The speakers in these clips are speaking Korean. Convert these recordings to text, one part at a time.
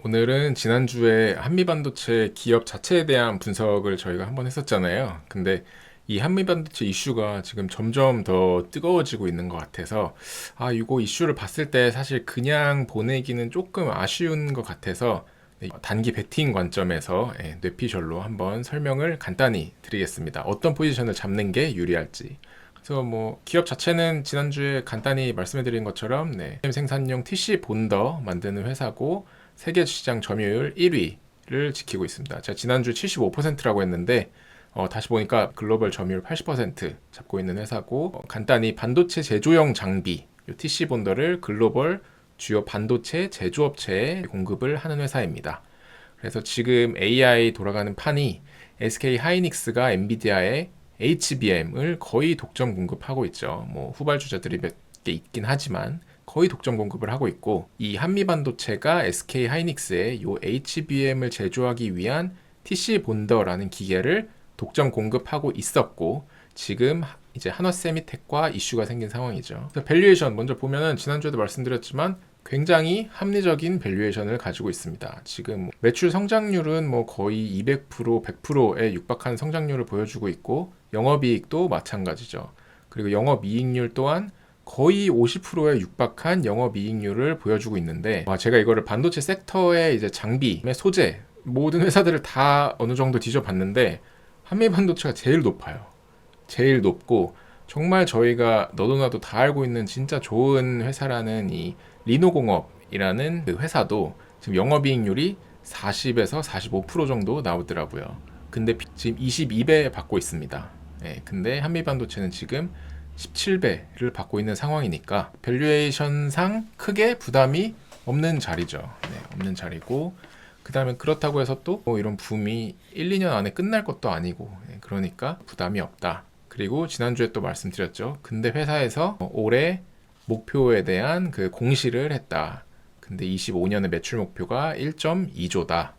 오늘은 지난주에 한미반도체 기업 자체에 대한 분석을 저희가 한번 했었잖아요. 근데 이 한미반도체 이슈가 지금 점점 더 뜨거워지고 있는 것 같아서 이거 이슈를 봤을 때 사실 그냥 보내기는 조금 아쉬운 것 같아서 단기 베팅 관점에서 뇌피셜로 한번 설명을 간단히 드리겠습니다. 어떤 포지션을 잡는 게 유리할지. 그래서 뭐 기업 자체는 지난주에 간단히 말씀해드린 것처럼 생산용 TC 본더 만드는 회사고 세계 시장 점유율 1위를 지키고 있습니다. 제가 지난주 75%라고 했는데 다시 보니까 글로벌 점유율 80% 잡고 있는 회사고 간단히 반도체 제조용 장비 TC 본더를 글로벌 주요 반도체 제조업체에 공급을 하는 회사입니다. 그래서 지금 AI 돌아가는 판이 SK 하이닉스가 엔비디아의 HBM을 거의 독점 공급하고 있죠. 뭐 후발주자들이 몇 개 있긴 하지만 거의 독점 공급을 하고 있고, 이 한미반도체가 SK 하이닉스에 요 HBM을 제조하기 위한 TC 본더라는 기계를 독점 공급하고 있었고, 지금 이제 한화세미텍과 이슈가 생긴 상황이죠. 밸류에이션 먼저 보면은 지난주에도 말씀드렸지만 굉장히 합리적인 밸류에이션을 가지고 있습니다. 지금 매출 성장률은 뭐 거의 200%, 100%에 육박한 성장률을 보여주고 있고, 영업이익도 마찬가지죠. 그리고 영업이익률 또한 거의 50%에 육박한 영업이익률을 보여주고 있는데, 제가 이거를 반도체 섹터의 이제 장비, 소재, 모든 회사들을 다 어느 정도 뒤져봤는데 한미반도체가 제일 높아요. 제일 높고, 정말 저희가 너도나도 다 알고 있는 진짜 좋은 회사라는 이 리노공업이라는 그 회사도 지금 영업이익률이 40에서 45% 정도 나오더라고요. 근데 지금 22배 받고 있습니다. 근데 한미반도체는 지금 17배를 받고 있는 상황이니까 밸류에이션상 크게 부담이 없는 자리죠. 없는 자리고, 그 다음에 그렇다고 해서 또 뭐 이런 붐이 1, 2년 안에 끝날 것도 아니고, 그러니까 부담이 없다. 그리고 지난주에 또 말씀드렸죠. 근데 회사에서 올해 목표에 대한 그 공시를 했다. 근데 25년의 매출 목표가 1.2조다.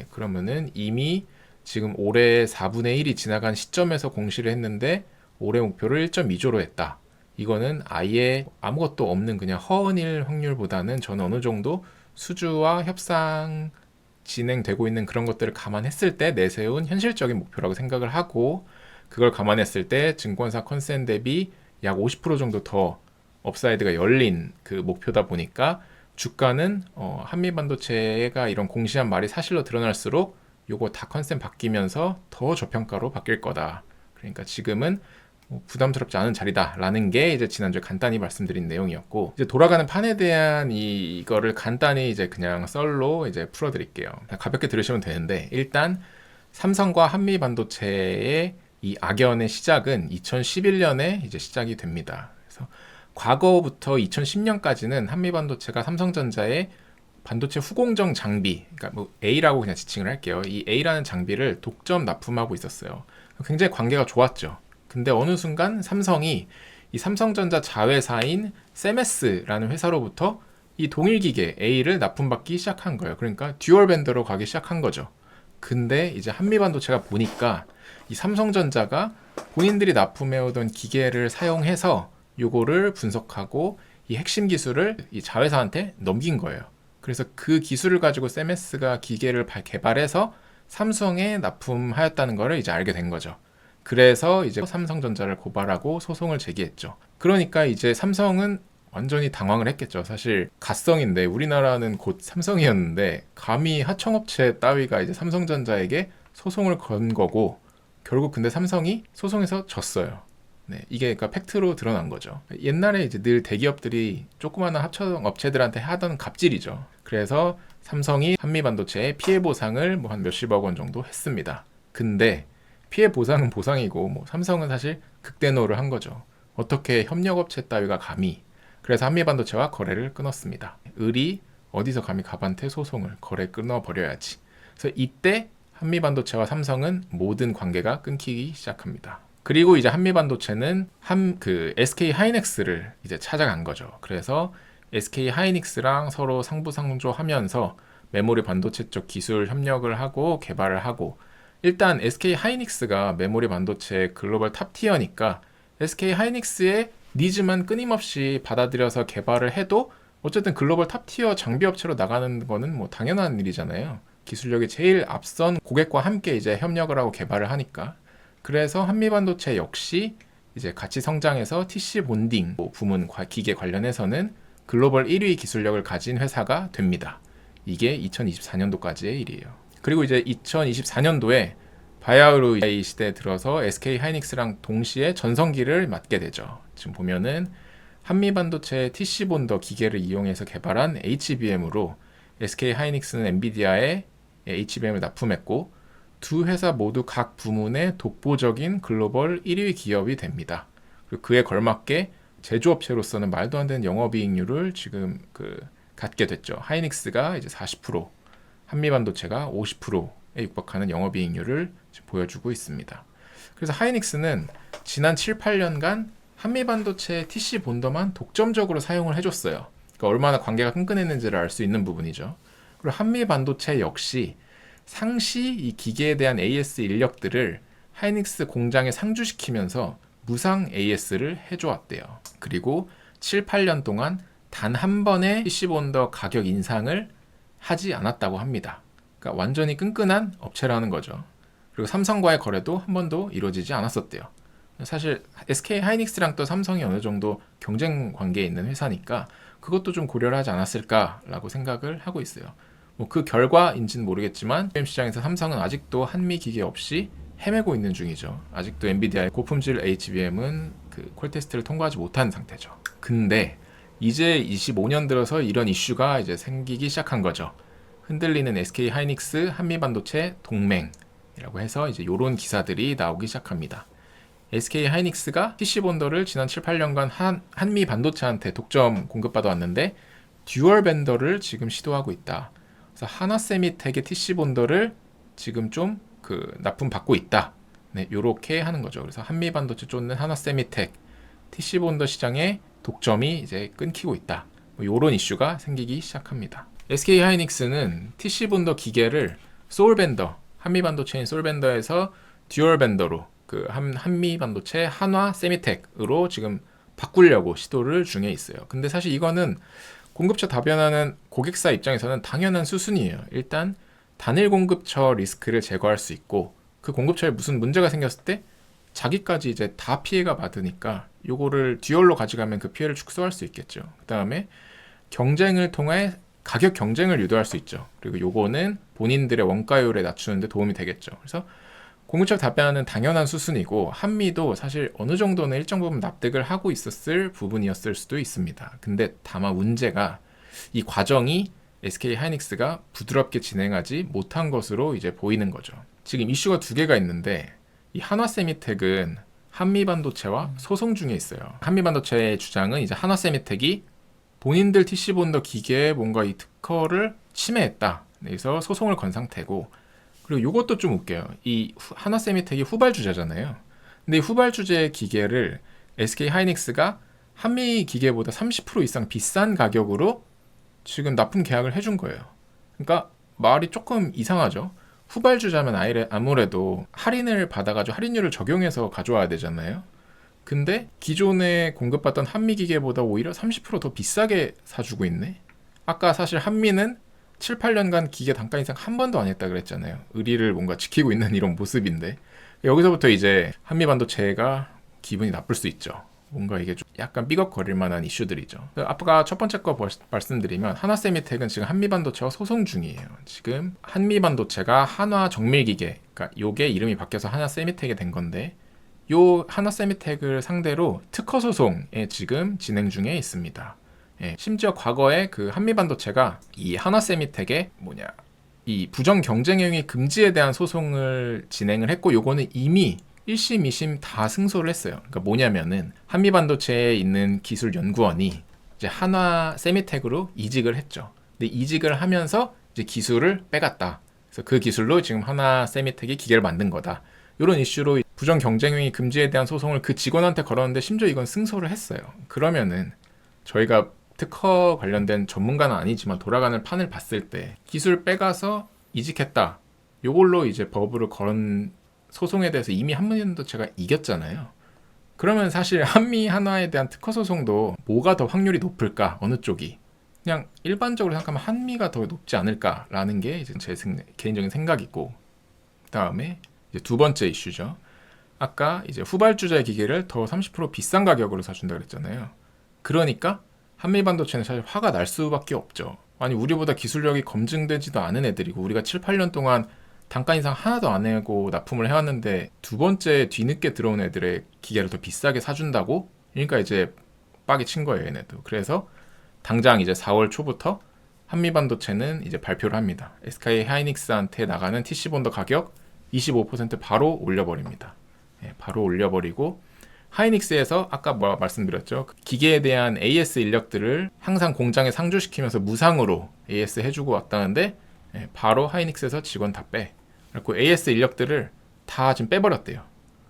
그러면은 이미 지금 올해 4분의 1이 지나간 시점에서 공시를 했는데 올해 목표를 1.2조로 했다. 이거는 아예 아무것도 없는 그냥 허언일 확률보다는 저는 어느 정도 수주와 협상 진행되고 있는 그런 것들을 감안했을 때 내세운 현실적인 목표라고 생각을 하고, 그걸 감안했을 때 증권사 컨센 대비 약 50% 정도 더 업사이드가 열린 그 목표다 보니까 주가는 한미반도체가 이런 공시한 말이 사실로 드러날수록 요거 다 컨센 바뀌면서 더 저평가로 바뀔 거다. 그러니까 지금은 부담스럽지 않은 자리다라는 게 이제 지난주에 간단히 말씀드린 내용이었고, 이제 돌아가는 판에 대한 이거를 간단히 이제 그냥 썰로 이제 풀어드릴게요. 가볍게 들으시면 되는데, 일단 삼성과 한미반도체의 이 악연의 시작은 2011년에 이제 시작이 됩니다. 그래서 과거부터 2010년까지는 한미반도체가 삼성전자의 반도체 후공정 장비, 그러니까 뭐 A라고 그냥 지칭을 할게요. 이 A라는 장비를 독점 납품하고 있었어요. 굉장히 관계가 좋았죠. 근데 어느 순간 삼성이 이 삼성전자 자회사인 세메스라는 회사로부터 이 동일기계 A를 납품받기 시작한 거예요. 그러니까 듀얼 벤더로 가기 시작한 거죠. 근데 이제 한미반도체가 보니까 이 삼성전자가 본인들이 납품해오던 기계를 사용해서 요거를 분석하고 이 핵심 기술을 이 자회사한테 넘긴 거예요. 그래서 그 기술을 가지고 세메스가 기계를 개발해서 삼성에 납품하였다는 거를 이제 알게 된 거죠. 그래서 이제 삼성전자를 고발하고 소송을 제기했죠. 그러니까 이제 삼성은 완전히 당황을 했겠죠. 사실 가성인데, 우리나라는 곧 삼성이었는데 감히 하청업체 따위가 이제 삼성전자에게 소송을 건 거고, 결국 근데 삼성이 소송에서 졌어요. 이게 그러니까 팩트로 드러난 거죠. 옛날에 이제 늘 대기업들이 조그마한 하청업체들한테 하던 갑질이죠. 그래서 삼성이 한미반도체에 피해 보상을 뭐 한 몇십억 원 정도 했습니다. 근데 피해 보상은 보상이고, 뭐 삼성은 사실 극대노를 한 거죠. 어떻게 협력업체 따위가 감히. 그래서 한미반도체와 거래를 끊었습니다. 을이 어디서 감히 갑한테 소송을, 거래 끊어버려야지. 그래서 이때 한미반도체와 삼성은 모든 관계가 끊기기 시작합니다. 그리고 이제 한미반도체는 SK 하이닉스를 이제 찾아간 거죠. 그래서 SK 하이닉스랑 서로 상부상조하면서 메모리 반도체 쪽 기술 협력을 하고 개발을 하고, 일단 SK 하이닉스가 메모리 반도체 글로벌 탑티어니까 SK 하이닉스의 니즈만 끊임없이 받아들여서 개발을 해도 어쨌든 글로벌 탑티어 장비 업체로 나가는 거는 뭐 당연한 일이잖아요. 기술력이 제일 앞선 고객과 함께 이제 협력을 하고 개발을 하니까. 그래서 한미반도체 역시 이제 같이 성장해서 TC 본딩 부문 기계 관련해서는 글로벌 1위 기술력을 가진 회사가 됩니다. 이게 2024년도까지의 일이에요. 그리고 이제 2024년도에 바야흐로 이 시대에 들어서 SK 하이닉스랑 동시에 전성기를 맞게 되죠. 지금 보면은 한미반도체 TC 본더 기계를 이용해서 개발한 HBM으로 SK 하이닉스는 엔비디아에 HBM을 납품했고 두 회사 모두 각 부문의 독보적인 글로벌 1위 기업이 됩니다. 그리고 그에 걸맞게 제조업체로서는 말도 안 되는 영업이익률을 지금 갖게 됐죠. 하이닉스가 이제 40%, 한미반도체가 50%에 육박하는 영업이익률을 보여주고 있습니다. 그래서 하이닉스는 지난 7, 8년간 한미반도체 TC 본더만 독점적으로 사용을 해줬어요. 그러니까 얼마나 관계가 끈끈했는지를 알 수 있는 부분이죠. 그리고 한미반도체 역시 상시 이 기계에 대한 AS 인력들을 하이닉스 공장에 상주시키면서 무상 AS를 해줘왔대요. 그리고 7, 8년 동안 단 한 번의 PC 본더 가격 인상을 하지 않았다고 합니다. 그러니까 완전히 끈끈한 업체라는 거죠. 그리고 삼성과의 거래도 한 번도 이루어지지 않았었대요. 사실 SK 하이닉스랑 또 삼성이 어느 정도 경쟁 관계에 있는 회사니까 그것도 좀 고려를 하지 않았을까라고 생각을 하고 있어요. 뭐 그 결과인지는 모르겠지만 게임 시장에서 삼성은 아직도 한미 기계 없이 헤매고 있는 중이죠. 아직도 엔비디아의 고품질 HBM은 콜 테스트를 통과하지 못한 상태죠. 근데 이제 25년 들어서 이런 이슈가 이제 생기기 시작한 거죠. 흔들리는 SK 하이닉스 한미반도체 동맹이라고 해서 이제 이런 기사들이 나오기 시작합니다. SK 하이닉스가 PC 본더를 지난 7, 8년간 한미 반도체한테 독점 공급받아 왔는데 듀얼 벤더를 지금 시도하고 있다. 그래서 하나세미텍의 TC 본더를 지금 좀 납품 받고 있다. 네, 요렇게 하는 거죠. 그래서 한미 반도체 쫓는 하나세미텍 TC 본더 시장의 독점이 이제 끊기고 있다. 뭐 요런 이슈가 생기기 시작합니다. SK 하이닉스는 TC 본더 기계를 소울 벤더, 한미 반도체인 소울 벤더에서 듀얼 벤더로 한미 반도체 한화 세미텍으로 지금 바꾸려고 시도를 중에 있어요. 근데 사실 이거는 공급처 다변화는 고객사 입장에서는 당연한 수순이에요. 일단 단일 공급처 리스크를 제거할 수 있고 그 공급처에 무슨 문제가 생겼을 때 자기까지 이제 다 피해가 받으니까 요거를 듀얼로 가져가면 그 피해를 축소할 수 있겠죠. 그 다음에 경쟁을 통해 가격 경쟁을 유도할 수 있죠. 그리고 요거는 본인들의 원가율에 낮추는 데 도움이 되겠죠. 그래서 공급처 답변은 당연한 수순이고 한미도 사실 어느 정도는 일정 부분 납득을 하고 있었을 부분이었을 수도 있습니다. 근데 다만 문제가 이 과정이 SK 하이닉스가 부드럽게 진행하지 못한 것으로 이제 보이는 거죠. 지금 이슈가 두 개가 있는데 이 한화세미텍은 한미반도체와 소송 중에 있어요. 한미반도체의 주장은 이제 한화세미텍이 본인들 TC 본더 기계에 뭔가 이 특허를 침해했다. 그래서 소송을 건 상태고 그리고 이것도 좀 웃겨요. 이 하나세미텍이 후발주자잖아요. 근데 이 후발주제 기계를 SK 하이닉스가 한미 기계보다 30% 이상 비싼 가격으로 지금 납품 계약을 해준 거예요. 그러니까 말이 조금 이상하죠. 후발주자면 아무래도 할인을 받아가지고 할인율을 적용해서 가져와야 되잖아요. 근데 기존에 공급받던 한미 기계보다 오히려 30%더 비싸게 사주고 있네. 아까 사실 한미는 7, 8년간 기계 단가 인상 한 번도 안 했다 그랬잖아요. 의리를 뭔가 지키고 있는 이런 모습인데 여기서부터 이제 한미 반도체가 기분이 나쁠 수 있죠. 뭔가 이게 좀 약간 삐걱거릴 만한 이슈들이죠. 아까 첫 번째 거 말씀드리면 한화세미텍은 지금 한미 반도체와 소송 중이에요. 지금 한미 반도체가 한화 정밀기계, 그러니까 요게 이름이 바뀌어서 한화세미텍이 된 건데 요 한화세미텍을 상대로 특허 소송에 지금 진행 중에 있습니다. 예, 심지어 과거에 그 한미반도체가 이 한화세미텍의 이 부정 경쟁 행위 금지에 대한 소송을 진행을 했고 요거는 이미 1심, 2심 다 승소를 했어요. 그러니까 뭐냐면은 한미반도체에 있는 기술 연구원이 이제 한화세미텍으로 이직을 했죠. 근데 이직을 하면서 이제 기술을 빼갔다. 그래서 그 기술로 지금 한화세미텍이 기계를 만든 거다. 이런 이슈로 부정 경쟁 행위 금지에 대한 소송을 그 직원한테 걸었는데 심지어 이건 승소를 했어요. 그러면은 저희가 특허 관련된 전문가는 아니지만 돌아가는 판을 봤을 때 기술 빼가서 이직했다. 요걸로 이제 법으로 건 소송에 대해서 이미 한미반도체가 이겼잖아요. 그러면 사실 한미 한화에 대한 특허 소송도 뭐가 더 확률이 높을까? 어느 쪽이? 그냥 일반적으로 생각하면 한미가 더 높지 않을까라는 게 이제 제 개인적인 생각이고, 그다음에 이제 두 번째 이슈죠. 아까 이제 후발주자의 기계를 더 30% 비싼 가격으로 사준다 그랬잖아요. 그러니까 한미 반도체는 사실 화가 날 수밖에 없죠. 아니 우리보다 기술력이 검증되지도 않은 애들이고 우리가 7, 8년 동안 단가 인상 하나도 안 하고 납품을 해왔는데 두 번째 뒤늦게 들어온 애들의 기계를 더 비싸게 사준다고? 그러니까 이제 빡이 친 거예요, 얘네도. 그래서 당장 이제 4월 초부터 한미 반도체는 이제 발표를 합니다. SK 하이닉스한테 나가는 TC 본더 가격 25% 바로 올려버립니다. 바로 올려버리고 하이닉스에서 아까 말씀드렸죠. 기계에 대한 AS 인력들을 항상 공장에 상주시키면서 무상으로 AS 해주고 왔다는데 바로 하이닉스에서 직원 다 빼. 그리고 AS 인력들을 다 지금 빼버렸대요.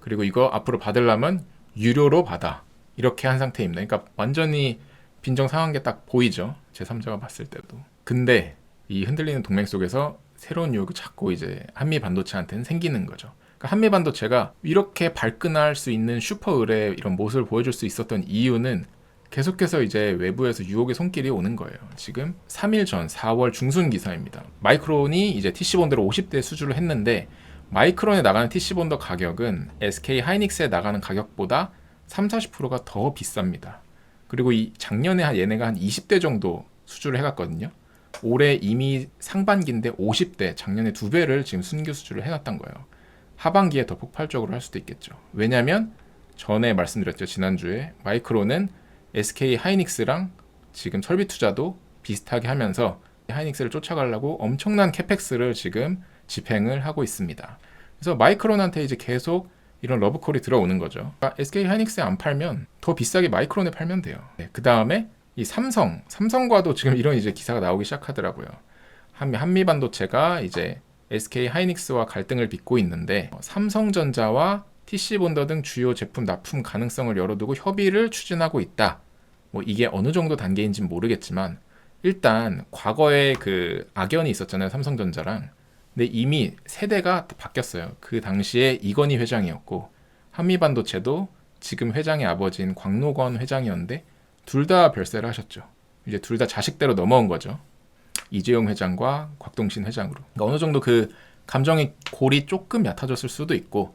그리고 이거 앞으로 받으려면 유료로 받아. 이렇게 한 상태입니다. 그러니까 완전히 빈정상한 게 딱 보이죠. 제3자가 봤을 때도. 근데 이 흔들리는 동맹 속에서 새로운 유혹이 자꾸 이제 한미 반도체한테는 생기는 거죠. 그러니까 한미 반도체가 이렇게 발끈할 수 있는 슈퍼 의뢰 이런 모습을 보여줄 수 있었던 이유는 계속해서 이제 외부에서 유혹의 손길이 오는 거예요. 지금 3일 전 4월 중순 기사입니다. 마이크론이 이제 TC본드를 50대 수주를 했는데 마이크론에 나가는 TC본드 가격은 SK 하이닉스에 나가는 가격보다 30-40%가 더 비쌉니다. 그리고 이 작년에 얘네가 한 20대 정도 수주를 해갔거든요. 올해 이미 상반기인데 50대, 작년에 2배를 지금 순규 수주를 해놨던 거예요. 하반기에 더 폭발적으로 할 수도 있겠죠. 왜냐면 전에 말씀드렸죠. 지난주에 마이크론은 SK 하이닉스랑 지금 설비 투자도 비슷하게 하면서 하이닉스를 쫓아가려고 엄청난 캐펙스를 지금 집행을 하고 있습니다. 그래서 마이크론한테 이제 계속 이런 러브콜이 들어오는 거죠. 그러니까 SK 하이닉스에 안 팔면 더 비싸게 마이크론에 팔면 돼요. 그 다음에 이 삼성과도 지금 이런 이제 기사가 나오기 시작하더라고요. 한미 반도체가 이제 SK 하이닉스와 갈등을 빚고 있는데 삼성전자와 TC본더 등 주요 제품 납품 가능성을 열어두고 협의를 추진하고 있다. 뭐 이게 어느 정도 단계인지는 모르겠지만 일단 과거에 그 악연이 있었잖아요, 삼성전자랑. 근데 이미 세대가 바뀌었어요. 그 당시에 이건희 회장이었고 한미반도체도 지금 회장의 아버지인 광노건 회장이었는데 둘 다 별세를 하셨죠. 이제 둘 다 자식대로 넘어온 거죠. 이재용 회장과 곽동신 회장으로. 그러니까 어느 정도 그 감정의 골이 조금 얕아졌을 수도 있고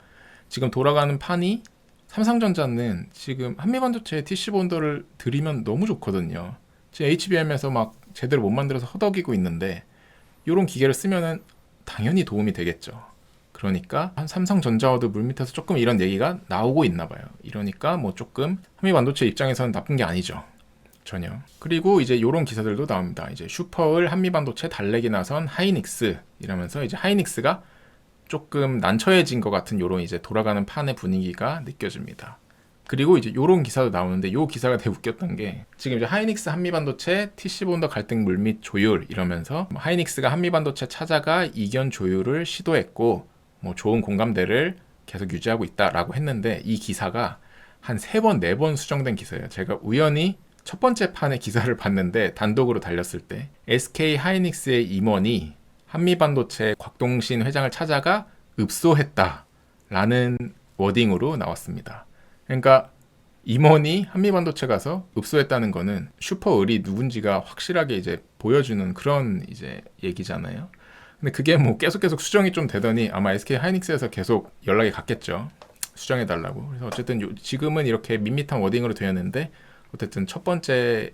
지금 돌아가는 판이 삼성전자는 지금 한미반도체 TC본더를 들이면 너무 좋거든요. 지금 HBM에서 막 제대로 못 만들어서 허덕이고 있는데 이런 기계를 쓰면은 당연히 도움이 되겠죠. 그러니까 한 삼성전자와도 물밑에서 조금 이런 얘기가 나오고 있나 봐요. 이러니까 뭐 조금 한미반도체 입장에서는 나쁜 게 아니죠. 전혀. 그리고 이제 이런 기사들도 나옵니다. 이제 슈퍼을 한미반도체 달래기 나선 하이닉스 이러면서 이제 하이닉스가 조금 난처해진 것 같은 요런 이제 돌아가는 판의 분위기가 느껴집니다. 그리고 이제 요런 기사도 나오는데 요 기사가 되게 웃겼던 게 지금 이제 하이닉스 한미반도체 TC본더 갈등 물밑 조율 이러면서 하이닉스가 한미반도체 찾아가 이견 조율을 시도했고 뭐 좋은 공감대를 계속 유지하고 있다라고 했는데 이 기사가 한 3번, 4번 수정된 기사예요. 제가 우연히 첫 번째 판의 기사를 봤는데 단독으로 달렸을 때 SK 하이닉스의 임원이 한미반도체 곽동신 회장을 찾아가 읍소했다라는 워딩으로 나왔습니다. 그러니까 임원이 한미반도체 가서 읍소했다는 거는 슈퍼을이 누군지가 확실하게 이제 보여주는 그런 이제 얘기잖아요. 근데 그게 뭐 계속 수정이 좀 되더니 아마 SK 하이닉스에서 계속 연락이 갔겠죠. 수정해달라고. 그래서 어쨌든 지금은 이렇게 밋밋한 워딩으로 되었는데 어쨌든 첫 번째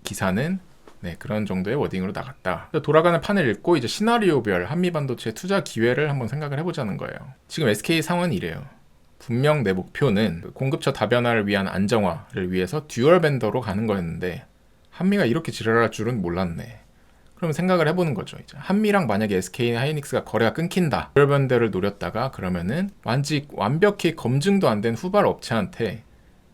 기사는 네, 그런 정도의 워딩으로 나갔다. 돌아가는 판을 읽고 이제 시나리오별 한미반도체 투자 기회를 한번 생각을 해보자는 거예요. 지금 SK 상황은 이래요. 분명 내 목표는 공급처 다변화를 위한 안정화를 위해서 듀얼 벤더로 가는 거였는데 한미가 이렇게 지랄할 줄은 몰랐네. 그러면 생각을 해보는 거죠. 이제 한미랑 만약에 SK 하이닉스가 거래가 끊긴다. 듀얼 벤더를 노렸다가 그러면은 완벽히 검증도 안 된 후발 업체한테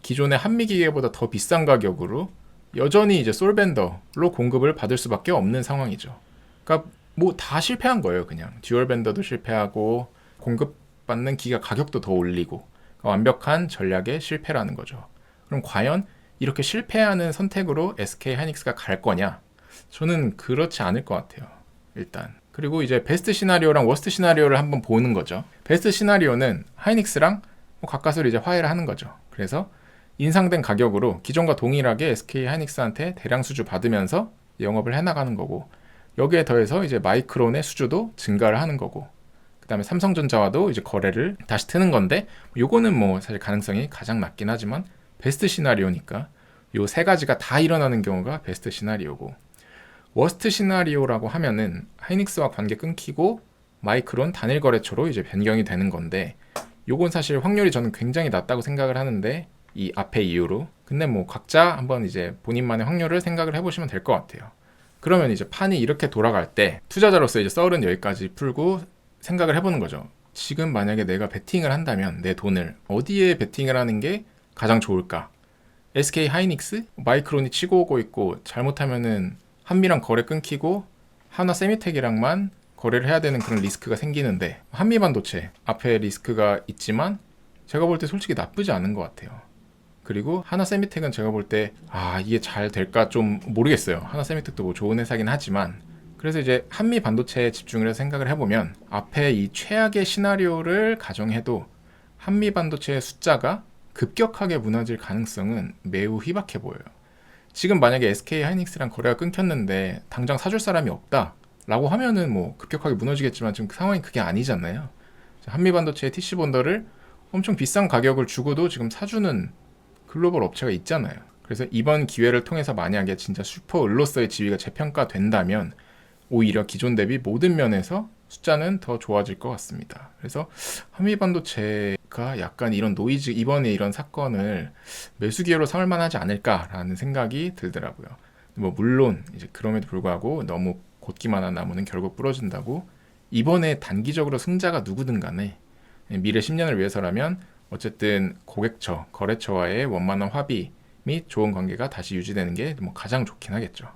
기존의 한미 기계보다 더 비싼 가격으로 여전히 이제 솔벤더로 공급을 받을 수밖에 없는 상황이죠. 그러니까 뭐 다 실패한 거예요, 그냥. 듀얼 벤더도 실패하고 공급받는 기가 가격도 더 올리고 그러니까 완벽한 전략의 실패라는 거죠. 그럼 과연 이렇게 실패하는 선택으로 SK 하이닉스가 갈 거냐? 저는 그렇지 않을 것 같아요. 일단. 그리고 이제 베스트 시나리오랑 워스트 시나리오를 한번 보는 거죠. 베스트 시나리오는 하이닉스랑 뭐 가까스로 이제 화해를 하는 거죠. 그래서 인상된 가격으로 기존과 동일하게 SK 하이닉스한테 대량 수주 받으면서 영업을 해나가는 거고, 여기에 더해서 이제 마이크론의 수주도 증가를 하는 거고, 그 다음에 삼성전자와도 이제 거래를 다시 트는 건데, 요거는 뭐 사실 가능성이 가장 낮긴 하지만 베스트 시나리오니까 요 세 가지가 다 일어나는 경우가 베스트 시나리오고, 워스트 시나리오라고 하면은 하이닉스와 관계 끊기고 마이크론 단일 거래처로 이제 변경이 되는 건데, 요건 사실 확률이 저는 굉장히 낮다고 생각을 하는데, 이 앞에 이유로. 근데 뭐 각자 한번 이제 본인만의 확률을 생각을 해보시면 될 것 같아요. 그러면 이제 판이 이렇게 돌아갈 때 투자자로서 이제 썰은 여기까지 풀고 생각을 해보는 거죠. 지금 만약에 내가 베팅을 한다면 내 돈을 어디에 베팅을 하는 게 가장 좋을까? SK 하이닉스? 마이크론이 치고 오고 있고, 잘못하면은 한미랑 거래 끊기고 하나 세미텍이랑만 거래를 해야 되는 그런 리스크가 생기는데, 한미반도체 앞에 리스크가 있지만 제가 볼 때 솔직히 나쁘지 않은 것 같아요. 그리고 하나 세미텍은 제가 볼 때 이게 잘 될까 좀 모르겠어요. 하나 세미텍도 뭐 좋은 회사긴 하지만. 그래서 이제 한미 반도체에 집중을 해서 생각을 해보면, 앞에 이 최악의 시나리오를 가정해도 한미 반도체의 숫자가 급격하게 무너질 가능성은 매우 희박해 보여요. 지금 만약에 SK 하이닉스랑 거래가 끊겼는데 당장 사줄 사람이 없다 라고 하면은 뭐 급격하게 무너지겠지만, 지금 그 상황이 그게 아니잖아요. 한미 반도체의 TC 본더를 엄청 비싼 가격을 주고도 지금 사주는 글로벌 업체가 있잖아요. 그래서 이번 기회를 통해서 만약에 진짜 슈퍼 을로서의 지위가 재평가된다면 오히려 기존 대비 모든 면에서 숫자는 더 좋아질 것 같습니다. 그래서 한미반도체가 약간 이런 노이즈, 이번에 이런 사건을 매수 기회로 삼을 만하지 않을까라는 생각이 들더라고요. 뭐 물론 이제 그럼에도 불구하고 너무 곧기만한 나무는 결국 부러진다고, 이번에 단기적으로 승자가 누구든 간에 미래 10년을 위해서라면 어쨌든 고객처, 거래처와의 원만한 합의 및 좋은 관계가 다시 유지되는 게 뭐 가장 좋긴 하겠죠.